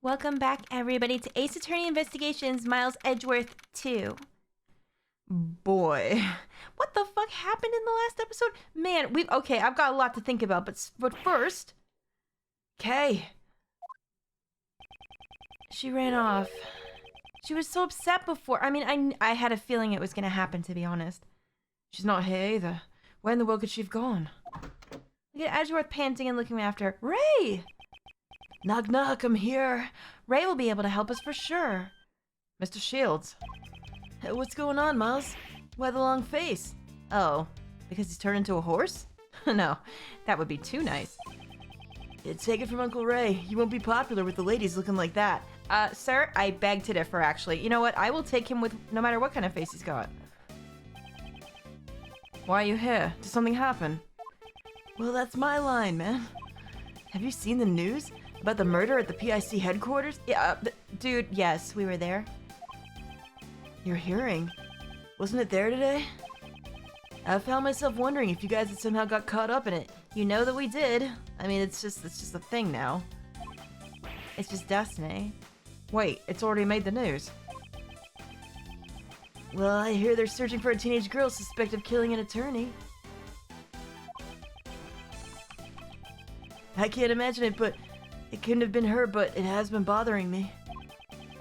Welcome back, everybody, to Ace Attorney Investigations, Miles Edgeworth 2. Boy, what the fuck happened in the last episode? Man, okay, I've got a lot to think about, but first... Kay. She ran off. She was so upset before. I mean, I had a feeling it was gonna happen, to be honest. She's not here either. Where in the world could she have gone? Look at Edgeworth panting and looking after her. Ray! Knock, knock, I'm here. Ray will be able to help us for sure. Mr. Shields. Hey, what's going on, Miles? Why the long face? Oh, because he's turned into a horse? No, that would be too nice. Yeah, take it from Uncle Ray. You won't be popular with the ladies looking like that. Sir, I beg to differ, actually. You know what? I will take him with no matter what kind of face he's got. Why are you here? Did something happen? Well, that's my line, man. Have you seen the news? About the murder at the PIC headquarters? Yeah, dude, yes, we were there. Your hearing? Wasn't it there today? I found myself wondering if you guys had somehow got caught up in it. You know that we did. I mean, it's just a thing now. It's just destiny. Wait, it's already made the news. Well, I hear they're searching for a teenage girl suspected of killing an attorney. I can't imagine it, but it couldn't have been her, but it has been bothering me.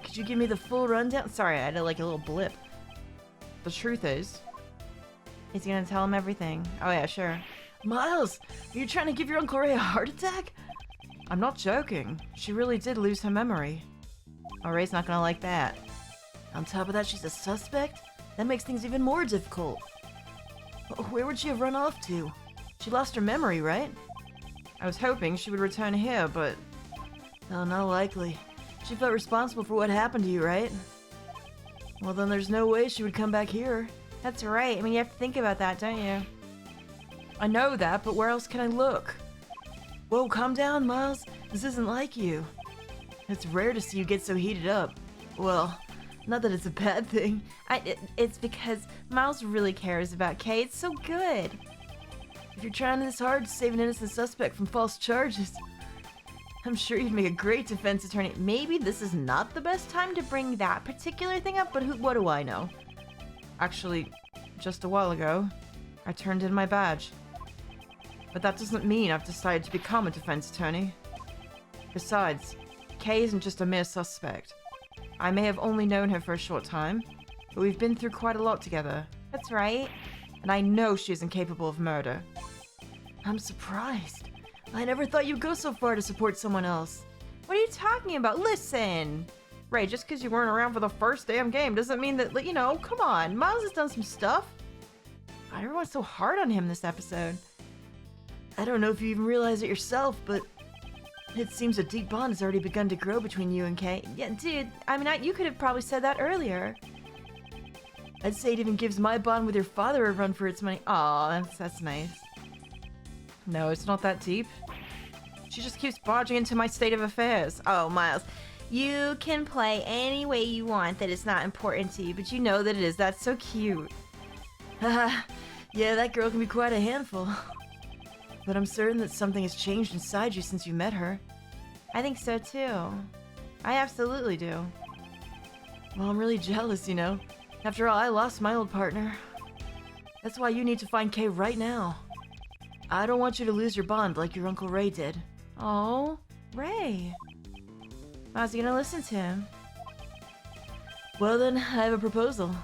Could you give me the full rundown? Sorry, I had like a little blip. The truth is... He's gonna tell him everything. Oh yeah, sure. Miles, are you trying to give your Uncle Ray a heart attack? I'm not joking. She really did lose her memory. Oh, Ray's not gonna like that. On top of that, she's a suspect? That makes things even more difficult. Where would she have run off to? She lost her memory, right? I was hoping she would return here, but... No, not likely. She felt responsible for what happened to you, right? Well, then there's no way she would come back here. That's right. I mean, you have to think about that, don't you? I know that, but where else can I look? Whoa, calm down, Miles. This isn't like you. It's rare to see you get so heated up. Well, not that it's a bad thing. It's because Miles really cares about Kay. It's so good. If you're trying this hard to save an innocent suspect from false charges, I'm sure you'd make a great defense attorney. Maybe this is not the best time to bring that particular thing up, but what do I know? Actually, just a while ago, I turned in my badge. But that doesn't mean I've decided to become a defense attorney. Besides, Kay isn't just a mere suspect. I may have only known her for a short time, but we've been through quite a lot together. That's right. And I know she isn't capable of murder. I'm surprised. I never thought you'd go so far to support someone else. What are you talking about? Listen! Ray, just because you weren't around for the first damn game doesn't mean that, you know, come on. Miles has done some stuff. God, everyone's so hard on him this episode. I don't know if you even realize it yourself, but it seems a deep bond has already begun to grow between you and Kay. Yeah, dude, I mean, you could have probably said that earlier. I'd say it even gives my bond with your father a run for its money. Aw, that's nice. No, it's not that deep. She just keeps barging into my state of affairs. Oh, Miles, you can play any way you want that it's not important to you, but you know that it is. That's so cute. Haha, yeah, that girl can be quite a handful. But I'm certain that something has changed inside you since you met her. I think so, too. I absolutely do. Well, I'm really jealous, you know. After all, I lost my old partner. That's why you need to find Kay right now. I don't want you to lose your bond like your Uncle Ray did. Oh, Ray. How's he gonna listen to him? Well then, I have a proposal.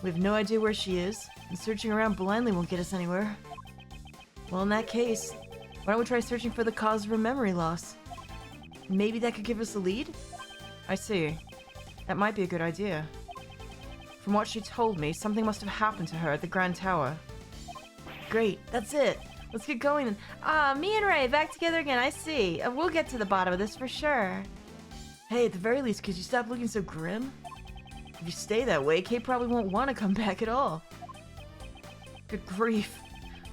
We have no idea where she is, and searching around blindly won't get us anywhere. Well, in that case, why don't we try searching for the cause of her memory loss? Maybe that could give us a lead? I see. That might be a good idea. From what she told me, something must have happened to her at the Grand Tower. Great, that's it. Let's get going then. Ah, me and Ray back together again, I see. We'll get to the bottom of this for sure. Hey, at the very least, could you stop looking so grim? If you stay that way, Kay probably won't want to come back at all. Good grief.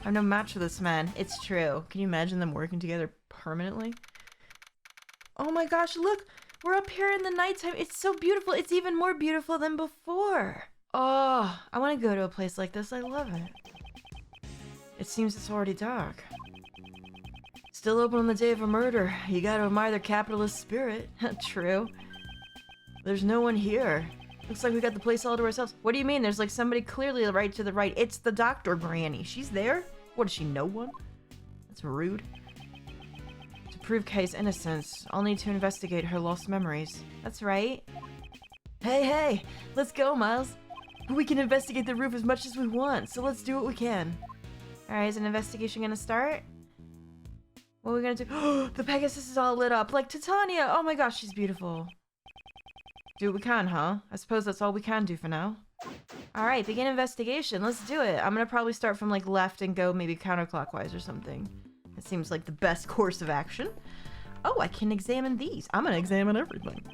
I'm no match for this man. It's true. Can you imagine them working together permanently? Oh my gosh, look! We're up here in the nighttime. It's so beautiful. It's even more beautiful than before. Oh, I want to go to a place like this. I love it. It seems it's already dark. Still open on the day of a murder. You gotta admire their capitalist spirit. True. There's no one here. Looks like we got the place all to ourselves. What do you mean? There's like somebody clearly right to the right. It's the Dr. Granny. She's there? What, is she no one? That's rude. To prove Kay's innocence, I'll need to investigate her lost memories. That's right. Hey, let's go, Miles. We can investigate the roof as much as we want, so let's do what we can. Alright, is an investigation gonna start? What are we gonna do? The Pegasus is all lit up, like Titania! Oh my gosh, she's beautiful. Do what we can, huh? I suppose that's all we can do for now. Alright, begin investigation. Let's do it. I'm gonna probably start from like left and go maybe counterclockwise or something. It seems like the best course of action. Oh, I can examine these. I'm gonna examine everything.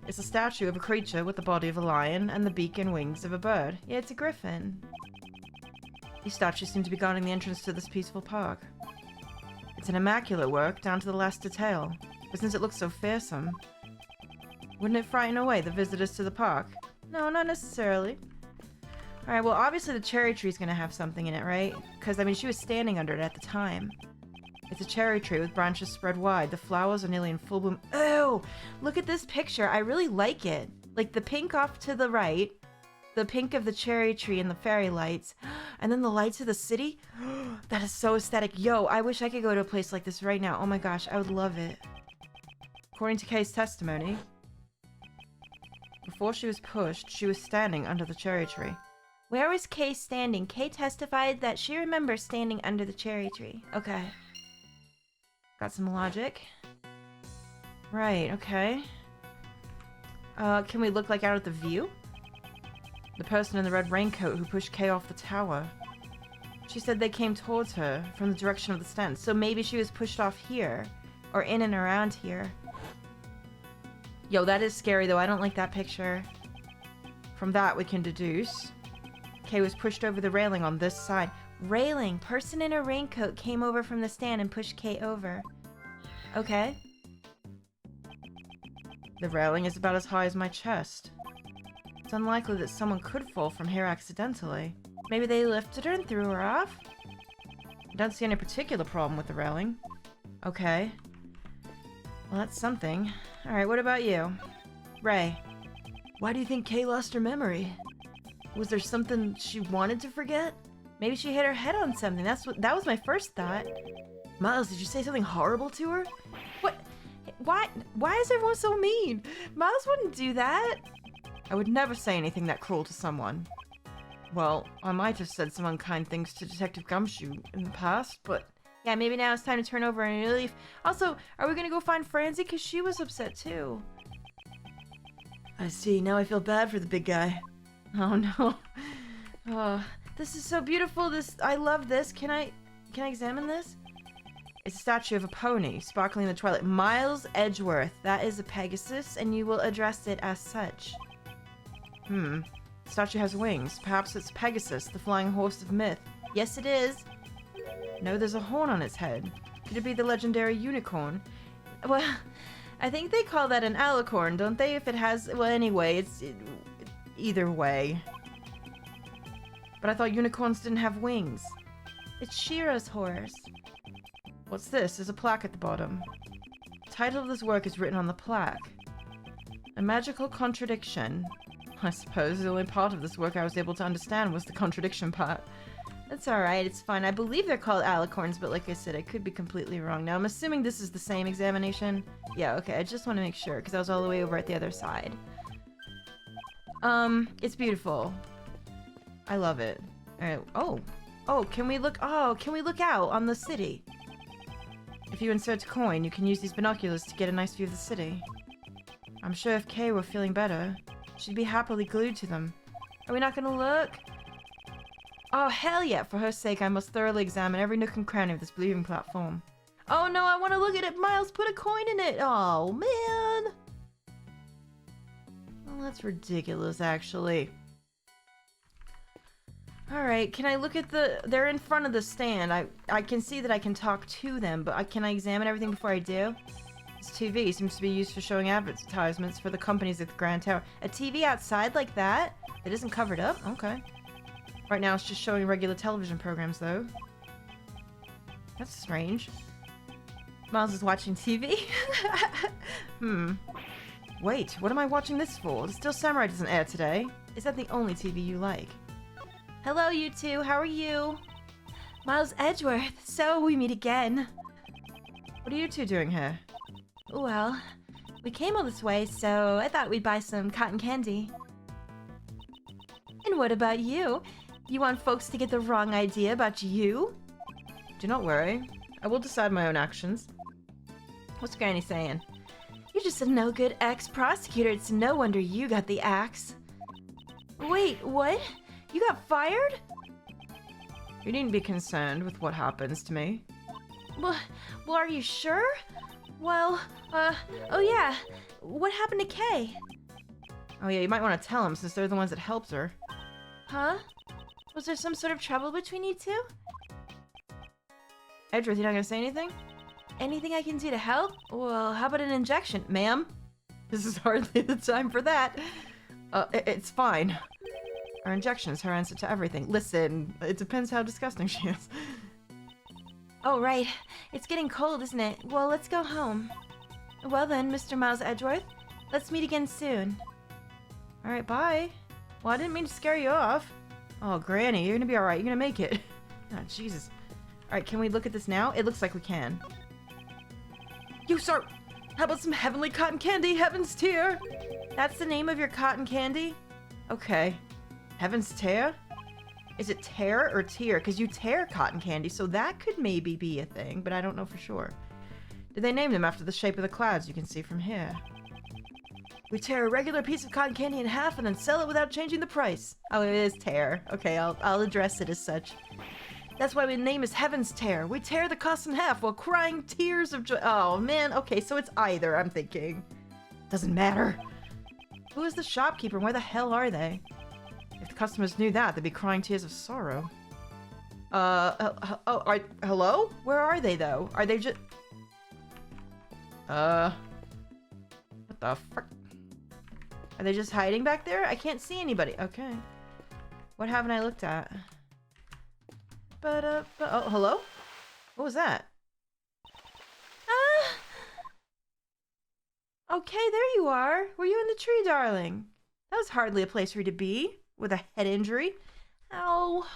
It's a statue of a creature with the body of a lion and the beak and wings of a bird. Yeah, it's a griffin. These statues seem to be guarding the entrance to this peaceful park. It's an immaculate work, down to the last detail. But since it looks so fearsome, wouldn't it frighten away the visitors to the park? No, not necessarily. Alright, well, obviously the cherry tree's gonna have something in it, right? Because, I mean, she was standing under it at the time. It's a cherry tree with branches spread wide. The flowers are nearly in full bloom. Oh, look at this picture. I really like it. Like the pink off to the right, the pink of the cherry tree and the fairy lights, and then the lights of the city. That is so aesthetic. Yo, I wish I could go to a place like this right now. Oh my gosh, I would love it. According to Kay's testimony, before she was pushed, she was standing under the cherry tree. Where was Kay standing? Kay testified that she remembers standing under the cherry tree. Okay. Got some logic. Right, okay. Can we look like out at the view? The person in the red raincoat who pushed Kay off the tower. She said they came towards her from the direction of the stand, so maybe she was pushed off here. Or in and around here. Yo, that is scary though. I don't like that picture. From that we can deduce Kay was pushed over the railing on this side. Railing. Person in a raincoat came over from the stand and pushed Kay over. Okay. The railing is about as high as my chest. It's unlikely that someone could fall from here accidentally. Maybe they lifted her and threw her off? I don't see any particular problem with the railing. Okay. Well, that's something. Alright, what about you? Ray. Why do you think Kay lost her memory? Was there something she wanted to forget? Maybe she hit her head on something. That was my first thought. Miles, did you say something horrible to her? What? Why is everyone so mean? Miles wouldn't do that. I would never say anything that cruel to someone. Well, I might have said some unkind things to Detective Gumshoe in the past, but... Yeah, maybe now it's time to turn over a new leaf. Also, are we gonna go find Francie? Because she was upset too. I see. Now I feel bad for the big guy. Oh no. Oh, this is so beautiful. I love this. Can I examine this? It's a statue of a pony, sparkling in the twilight. Miles Edgeworth. That is a Pegasus, and you will address it as such. The statue has wings. Perhaps it's Pegasus, the flying horse of myth. Yes, it is. No, there's a horn on its head. Could it be the legendary unicorn? Well, I think they call that an alicorn, don't they? If it has... Well, anyway, either way. But I thought unicorns didn't have wings. It's Shira's horse. What's this? There's a plaque at the bottom. The title of this work is written on the plaque. A magical contradiction. I suppose the only part of this work I was able to understand was the contradiction part. That's alright, it's fine. I believe they're called alicorns, but like I said, I could be completely wrong. Now, I'm assuming this is the same examination. Yeah, okay, I just want to make sure, because I was all the way over at the other side. It's beautiful. I love it. Alright, can we look out on the city? If you insert a coin, you can use these binoculars to get a nice view of the city. I'm sure if Kay were feeling better, she'd be happily glued to them. Are we not gonna look? Oh, hell yeah! For her sake, I must thoroughly examine every nook and cranny of this believing platform. Oh no, I want to look at it! Miles, put a coin in it! Oh, man! Well, that's ridiculous, actually. Alright, can I look at they're in front of the stand. I can see that I can talk to them, but can I examine everything before I do? This TV seems to be used for showing advertisements for the companies at the Grand Tower. A TV outside like that? It isn't covered up? Okay. Right now it's just showing regular television programs, though. That's strange. Miles is watching TV? Wait, what am I watching this for? Still Samurai doesn't air today. Is that the only TV you like? Hello, you two. How are you? Miles Edgeworth. So we meet again. What are you two doing here? Well, we came all this way, so I thought we'd buy some cotton candy. And what about you? You want folks to get the wrong idea about you? Do not worry. I will decide my own actions. What's Granny saying? You're just a no-good ex-prosecutor. It's no wonder you got the axe. Wait, what? You got fired? You needn't be concerned with what happens to me. Well, are you sure? Well, oh yeah. What happened to Kay? Oh yeah, you might want to tell them since they're the ones that helped her. Huh? Was there some sort of trouble between you two? Edgeworth, you're not gonna say anything? Anything I can do to help? Well, how about an injection, ma'am? This is hardly the time for that. It's fine. Our injection is her answer to everything. Listen, it depends how disgusting she is. Oh, right. It's getting cold, isn't it? Well, let's go home. Well then, Mr. Miles Edgeworth, let's meet again soon. Alright, bye. Well, I didn't mean to scare you off. Oh, Granny, you're gonna be alright. You're gonna make it. Oh, Jesus. Alright, can we look at this now? It looks like we can. You, sir! How about some heavenly cotton candy? Heaven's Tear! That's the name of your cotton candy? Okay. Heaven's Tear? Is it tear or tear? Because you tear cotton candy, so that could maybe be a thing, but I don't know for sure. Did they name them after the shape of the clouds you can see from here? We tear a regular piece of cotton candy in half and then sell it without changing the price. Oh, it is tear. Okay, I'll address it as such. That's why we name is Heaven's Tear. We tear the cost in half while crying tears of joy. Oh, man. Okay, so it's either, I'm thinking. Doesn't matter. Who is the shopkeeper and where the hell are they? If the customers knew that, they'd be crying tears of sorrow. Hello? Where are they, though? Are they just... What the frick? Are they just hiding back there? I can't see anybody. Okay. What haven't I looked at? Oh, hello? What was that? Okay, there you are. Were you in the tree, darling? That was hardly a place for you to be, with a head injury. Ow.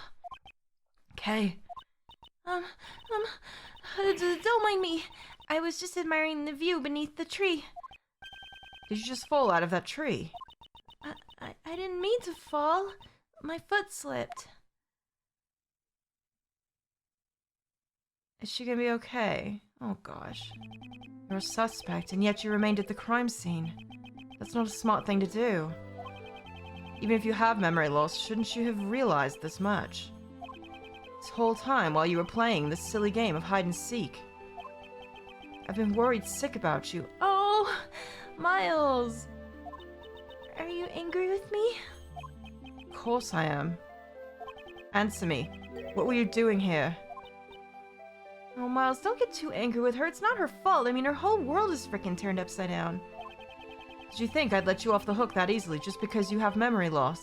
Okay. Don't mind me. I was just admiring the view beneath the tree. Did you just fall out of that tree? I didn't mean to fall. My foot slipped. Is she gonna be okay? Oh gosh. You're a suspect, and yet you remained at the crime scene. That's not a smart thing to do. Even if you have memory loss, shouldn't you have realized this much? This whole time while you were playing this silly game of hide and seek. I've been worried sick about you. Oh, Miles! Are you angry with me? Of course I am. Answer me. What were you doing here? Oh, Miles, don't get too angry with her. It's not her fault. I mean, her whole world is frickin' turned upside down. Did you think I'd let you off the hook that easily just because you have memory loss?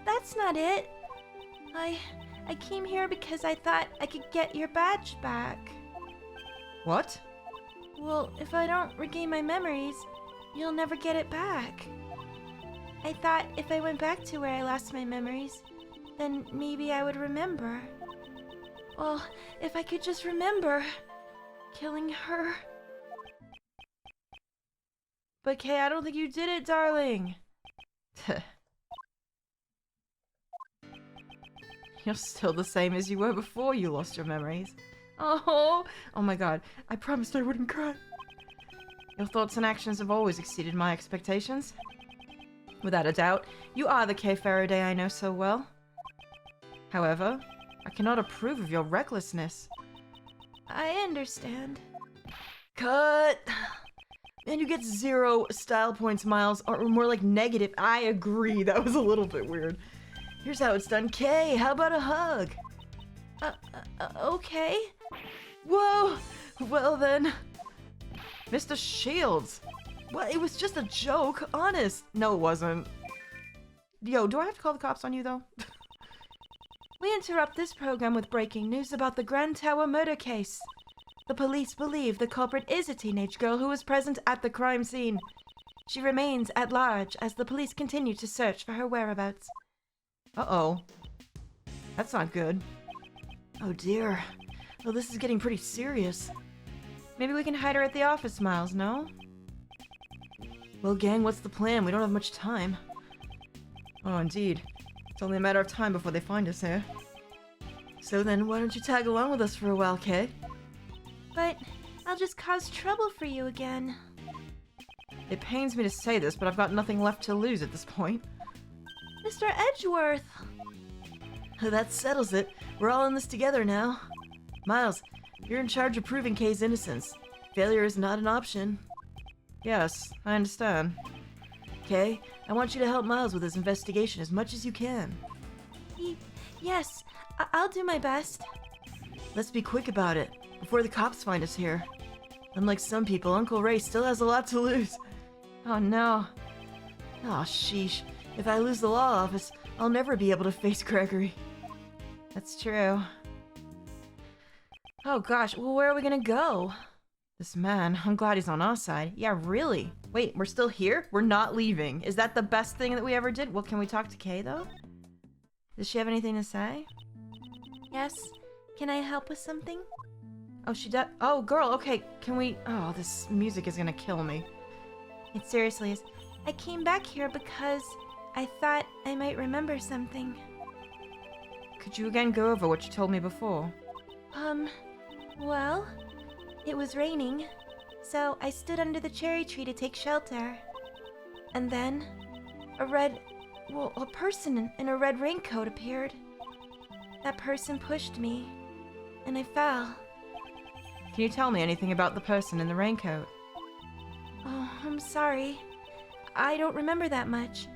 That's not it. I came here because I thought I could get your badge back. What? Well, if I don't regain my memories, you'll never get it back. I thought if I went back to where I lost my memories, then maybe I would remember. Well, if I could just remember killing her. But Kay, I don't think you did it, darling. You're still the same as you were before you lost your memories. Oh my god. I promised I wouldn't cry. Your thoughts and actions have always exceeded my expectations. Without a doubt, you are the Kay Faraday I know so well. However, I cannot approve of your recklessness. I understand. Cut! And you get 0 style points, Miles, or more like negative. I agree, that was a little bit weird. Here's how it's done. Kay, how about a hug? Okay. Whoa! Well then. Mr. Shields! Well, it was just a joke, honest. No, it wasn't. Yo, do I have to call the cops on you, though? We interrupt this program with breaking news about the Grand Tower murder case. The The police believe the culprit is a teenage girl who was present at the crime scene. She remains at large as the police continue to search for her whereabouts. Uh-oh. That's not good. Oh dear. Well, this is getting pretty serious. Maybe we can hide her at the office, Miles, no? Well, gang, what's the plan? We don't have much time. Oh, indeed. It's only a matter of time before they find us here. So then, why don't you tag along with us for a while, Kay? But I'll just cause trouble for you again. It pains me to say this, but I've got nothing left to lose at this point. Mr. Edgeworth! That settles it. We're all in this together now. Miles, you're in charge of proving Kay's innocence. Failure is not an option. Yes, I understand. Kay, I want you to help Miles with his investigation as much as you can. Yes, I'll do my best. Let's be quick about it, before the cops find us here. Unlike some people, Uncle Ray still has a lot to lose. Oh no. Oh sheesh. If I lose the law office, I'll never be able to face Gregory. That's true. Oh gosh, well where are we gonna go? This man, I'm glad he's on our side. Yeah, really? Wait, we're still here? We're not leaving. Is that the best thing that we ever did? Well, can we talk to Kay though? Does she have anything to say? Yes, can I help with something? Oh, she does. Oh, girl, okay, can we... Oh, this music is gonna kill me. It seriously is. I came back here because I thought I might remember something. Could you again go over what you told me before? Well, it was raining, so I stood under the cherry tree to take shelter. And then, a person in a red raincoat appeared. That person pushed me, and I fell. Can you tell me anything about the person in the raincoat? Oh, I'm sorry. I don't remember that much.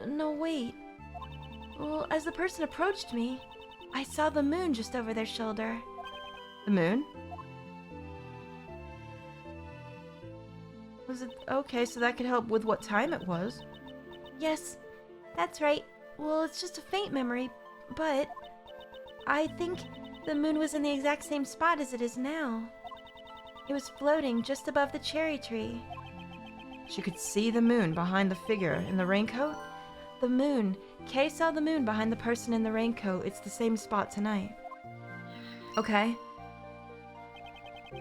No, wait. Well, as the person approached me, I saw the moon just over their shoulder. The moon? Was it... Okay, so that could help with what time it was. Yes, that's right. Well, it's just a faint memory, but I think the moon was in the exact same spot as it is now. It was floating just above the cherry tree. She could see the moon behind the figure in the raincoat? The moon. Kay saw the moon behind the person in the raincoat. It's the same spot tonight. Okay.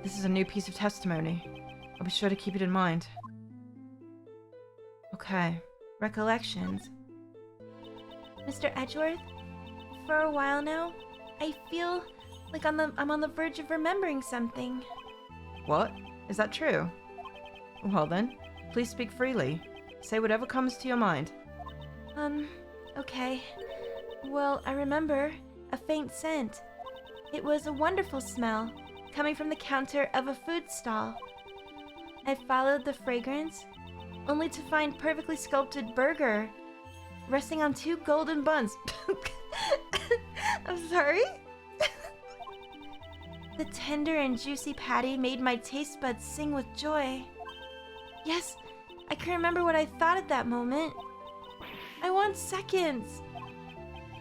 This is a new piece of testimony. I'll be sure to keep it in mind. Okay. Recollections. Mr. Edgeworth, for a while now, I feel like I'm on the verge of remembering something. What? Is that true? Well then, please speak freely. Say whatever comes to your mind. Okay. Well, I remember a faint scent. It was a wonderful smell, coming from the counter of a food stall. I followed the fragrance, only to find perfectly sculpted burger, resting on 2 golden buns. I'm sorry? The tender and juicy patty made my taste buds sing with joy. Yes, I can remember what I thought at that moment. I want seconds.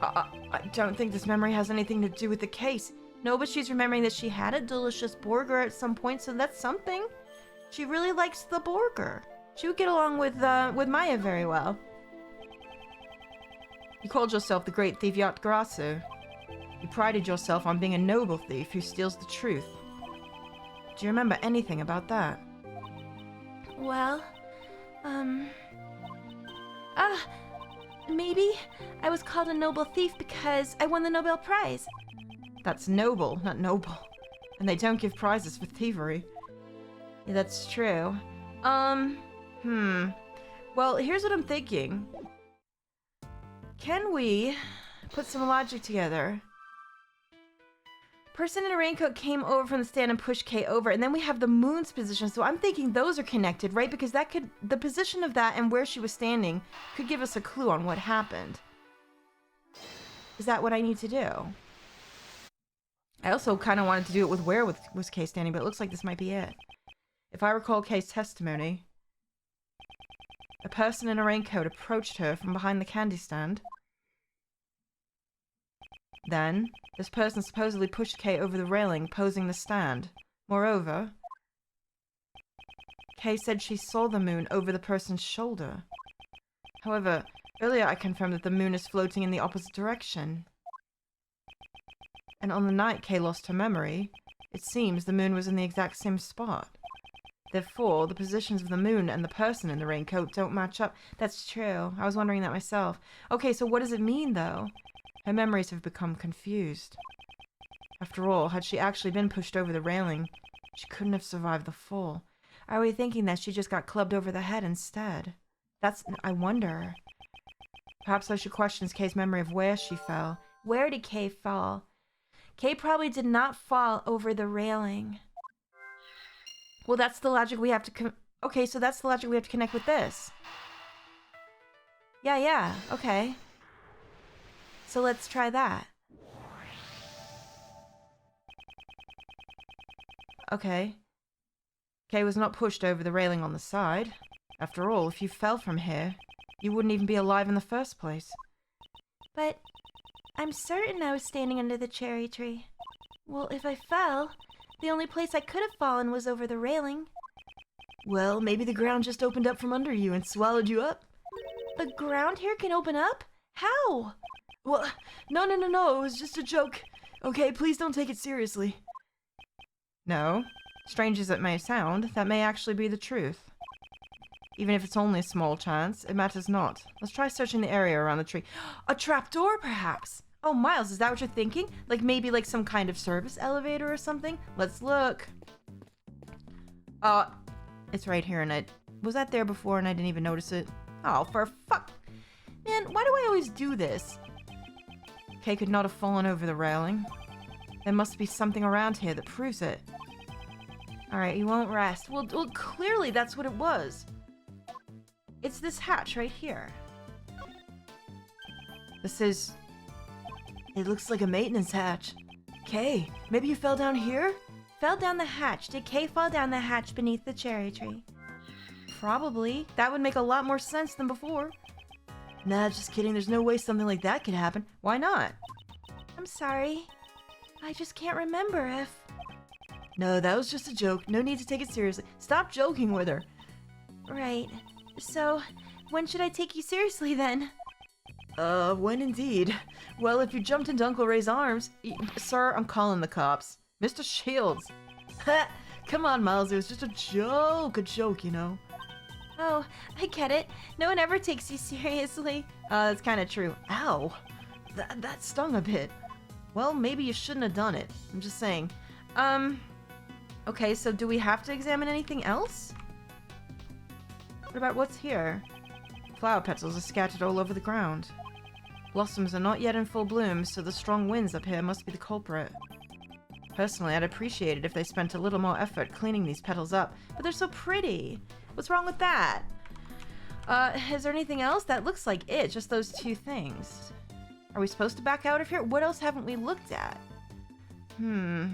I don't think this memory has anything to do with the case. No, but she's remembering that she had a delicious burger at some point, so that's something. She really likes the burger. She would get along with Maya very well. You called yourself the great thief Yatgarasu. You prided yourself on being a noble thief who steals the truth. Do you remember anything about that? Well, maybe I was called a noble thief because I won the Nobel Prize. That's noble, not noble. And they don't give prizes for thievery. Yeah, that's true. Well, here's what I'm thinking. Can we put some logic together? Person in a raincoat came over from the stand and pushed Kay over, and then we have the moon's position, so I'm thinking those are connected, right? Because that could, the position of that and where she was standing could give us a clue on what happened. Is that what I need to do? I also kind of wanted to do it with where was Kay standing, but it looks like this might be it. If I recall Kay's testimony, a person in a raincoat approached her from behind the candy stand. Then, this person supposedly pushed Kay over the railing, posing the stand. Moreover, Kay said she saw the moon over the person's shoulder. However, earlier I confirmed that the moon is floating in the opposite direction. And on the night Kay lost her memory, it seems the moon was in the exact same spot. Therefore, the positions of the moon and the person in the raincoat don't match up. That's true. I was wondering that myself. Okay, so what does it mean, though? Her memories have become confused. After all, had she actually been pushed over the railing, she couldn't have survived the fall. Are we thinking that she just got clubbed over the head instead? I wonder. Perhaps I should question Kay's memory of where she fell. Where did Kay fall? Kay probably did not fall over the railing. Well, that's the logic we have to okay, so that's the logic we have to connect with this. Yeah, okay. So let's try that. Okay. Kay was not pushed over the railing on the side. After all, if you fell from here, you wouldn't even be alive in the first place. But I'm certain I was standing under the cherry tree. Well, if I fell, the only place I could have fallen was over the railing. Well, maybe the ground just opened up from under you and swallowed you up. The ground here can open up? How? Well, no, it was just a joke. Okay, please don't take it seriously. No, strange as it may sound, that may actually be the truth. Even if it's only a small chance, it matters not. Let's try searching the area around the tree. A trapdoor, perhaps? Oh, Miles, is that what you're thinking? Maybe some kind of service elevator or something? Let's look. It's right here, and was that there before and I didn't even notice it? Oh, for fuck. Man, why do I always do this? Kay could not have fallen over the railing. There must be something around here that proves it. Alright, you won't rest. Well, clearly that's what it was. It's this hatch right here. It looks like a maintenance hatch. Kay, maybe you fell down here? Fell down the hatch. Did Kay fall down the hatch beneath the cherry tree? Probably. That would make a lot more sense than before. Nah, just kidding. There's no way something like that could happen. Why not? I'm sorry. I just can't remember if... No, that was just a joke. No need to take it seriously. Stop joking with her. Right. So, when should I take you seriously then? When indeed? Well, if you jumped into Uncle Ray's arms... Sir, I'm calling the cops. Mr. Shields. Ha! Come on, Miles. It was just a joke, you know. Oh, I get it. No one ever takes you seriously. That's kind of true. Ow. That stung a bit. Well, maybe you shouldn't have done it. I'm just saying. Okay, so do we have to examine anything else? What about what's here? Flower petals are scattered all over the ground. Blossoms are not yet in full bloom, so the strong winds up here must be the culprit. Personally, I'd appreciate it if they spent a little more effort cleaning these petals up, but they're so pretty. What's wrong with that? Is there anything else? That looks like it, just those two things. Are we supposed to back out of here? What else haven't we looked at? I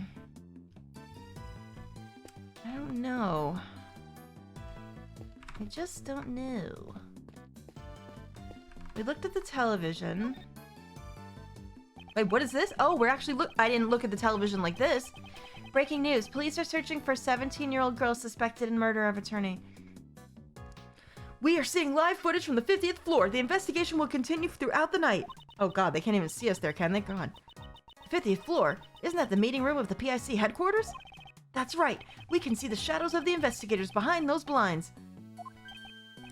don't know. I just don't know. We looked at the television. Wait, what is this? Oh, we're actually I didn't look at the television like this. Breaking news. Police are searching for 17-year-old girl suspected in murder of attorney. We are seeing live footage from the 50th floor. The investigation will continue throughout the night. Oh god, they can't even see us there, can they? God. 50th floor? Isn't that the meeting room of the PIC headquarters? That's right. We can see the shadows of the investigators behind those blinds.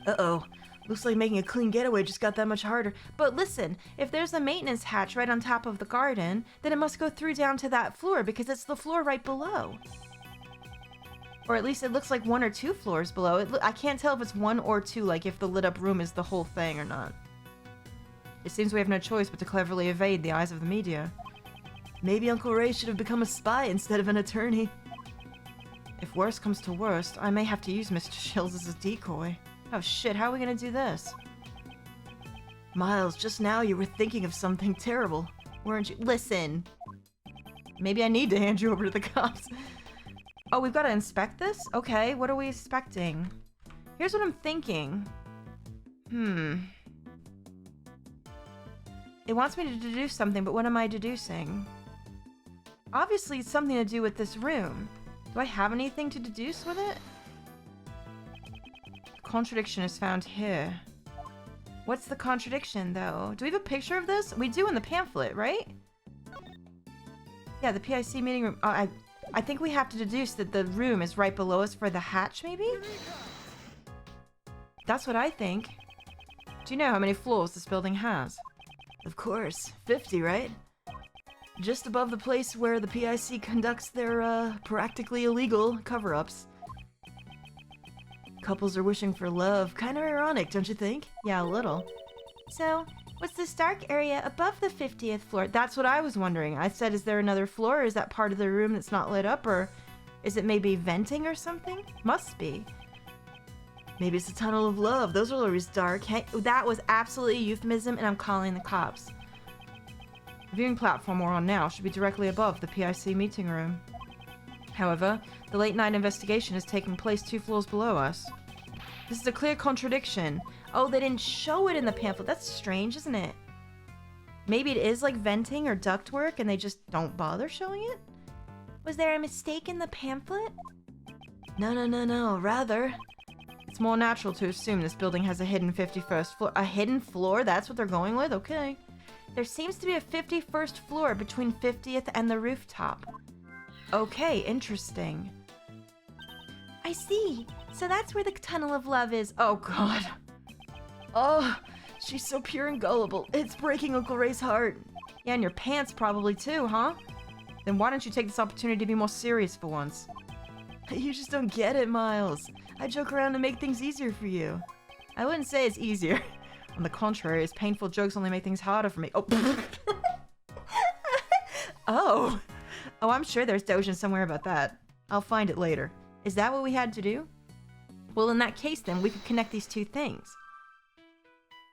Uh-oh. Looks like making a clean getaway just got that much harder. But listen, if there's a maintenance hatch right on top of the garden, then it must go through down to that floor because it's the floor right below. Or at least it looks like 1 or 2 floors below. I can't tell if it's 1 or 2, like if the lit up room is the whole thing or not. It seems we have no choice but to cleverly evade the eyes of the media. Maybe Uncle Ray should have become a spy instead of an attorney. If worst comes to worst, I may have to use Mr. Shields as a decoy. Oh shit, how are we gonna do this? Miles, just now you were thinking of something terrible, weren't you? Listen. Maybe I need to hand you over to the cops. Oh, we've got to inspect this? Okay, what are we inspecting? Here's what I'm thinking. It wants me to deduce something, but what am I deducing? Obviously, it's something to do with this room. Do I have anything to deduce with it? Contradiction is found here. What's the contradiction, though? Do we have a picture of this? We do in the pamphlet, right? Yeah, the PIC meeting room. Oh, I think we have to deduce that the room is right below us for the hatch, maybe? That's what I think. Do you know how many floors this building has? Of course, 50, right? Just above the place where the PIC conducts their, practically illegal cover-ups. Couples are wishing for love. Kind of ironic, don't you think? Yeah, a little. So, what's this dark area above the 50th floor? That's what I was wondering. I said, is there another floor? Is that part of the room that's not lit up? Or is it maybe venting or something? Must be. Maybe it's a tunnel of love. Those are always dark. Hey, that was absolutely a euphemism, and I'm calling the cops. The viewing platform we're on now should be directly above the PIC meeting room. However, the late-night investigation is taking place 2 floors below us. This is a clear contradiction. Oh, they didn't show it in the pamphlet. That's strange, isn't it? Maybe it is like venting or ductwork, and they just don't bother showing it? Was there a mistake in the pamphlet? No. Rather, it's more natural to assume this building has a hidden 51st floor. A hidden floor? That's what they're going with? Okay. There seems to be a 51st floor between 50th and the rooftop. Okay, interesting. I see. So that's where the tunnel of love is. Oh, God. Oh, she's so pure and gullible. It's breaking Uncle Ray's heart. Yeah, and your pants probably too, huh? Then why don't you take this opportunity to be more serious for once? You just don't get it, Miles. I joke around to make things easier for you. I wouldn't say it's easier. On the contrary, his painful jokes only make things harder for me. Oh. Oh, I'm sure there's dojin somewhere about that. I'll find it later. Is that what we had to do? Well, in that case, then, we could connect these 2 things.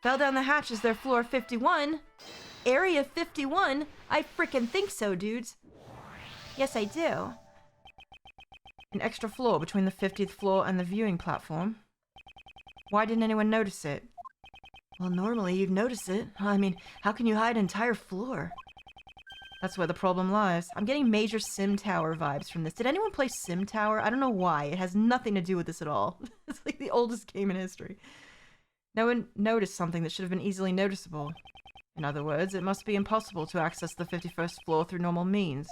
Fell down the hatch is their floor 51. Area 51? I frickin' think so, dudes. Yes, I do. An extra floor between the 50th floor and the viewing platform. Why didn't anyone notice it? Well, normally you'd notice it. I mean, how can you hide an entire floor? That's where the problem lies. I'm getting major Sim Tower vibes from this. Did anyone play Sim Tower? I don't know why. It has nothing to do with this at all. It's like the oldest game in history. No one noticed something that should have been easily noticeable. In other words, it must be impossible to access the 51st floor through normal means.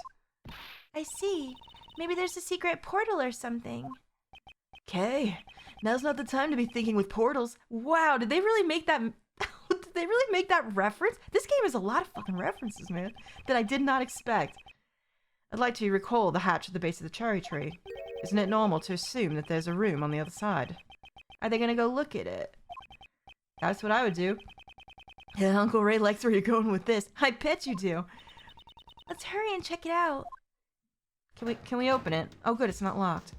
I see. Maybe there's a secret portal or something. Okay. Now's not the time to be thinking with portals. Wow, did they really make that... Did they really make that reference? This game has a lot of fucking references, man, that I did not expect. I'd like to recall the hatch at the base of the cherry tree. Isn't it normal to assume that there's a room on the other side? Are they gonna go look at it? That's what I would do. Yeah, Uncle Ray likes where you're going with this. I bet you do. Let's hurry and check it out. Can we open it? Oh good, it's not locked.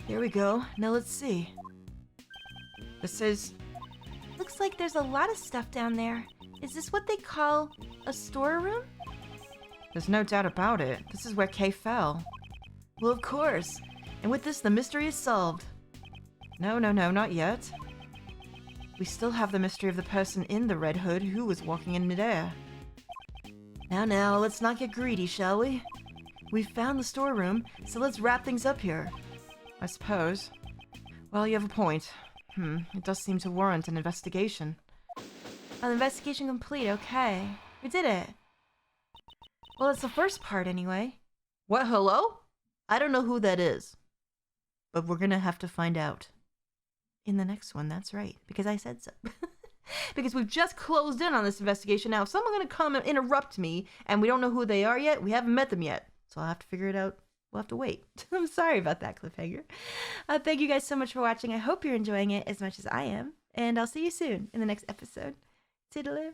Here we go. Now let's see. This is... Looks like there's a lot of stuff down there. Is this what they call a storeroom? There's no doubt about it. This is where Kay fell. Well, of course. And with this, the mystery is solved. No, not yet. We still have the mystery of the person in the red hood who was walking in midair. Now, let's not get greedy, shall we? We've found the storeroom, so let's wrap things up here. I suppose. Well, you have a point. It does seem to warrant an investigation. An investigation complete, okay. We did it. Well, it's the first part anyway. What, hello? I don't know who that is. But we're gonna have to find out. In the next one, that's right. Because I said so. Because we've just closed in on this investigation now. If someone's gonna come and interrupt me, and we don't know who they are yet, we haven't met them yet. So I'll have to figure it out. We'll have to wait. I'm sorry about that cliffhanger. Thank you guys so much for watching. I hope you're enjoying it as much as I am. And I'll see you soon in the next episode. Toodaloo.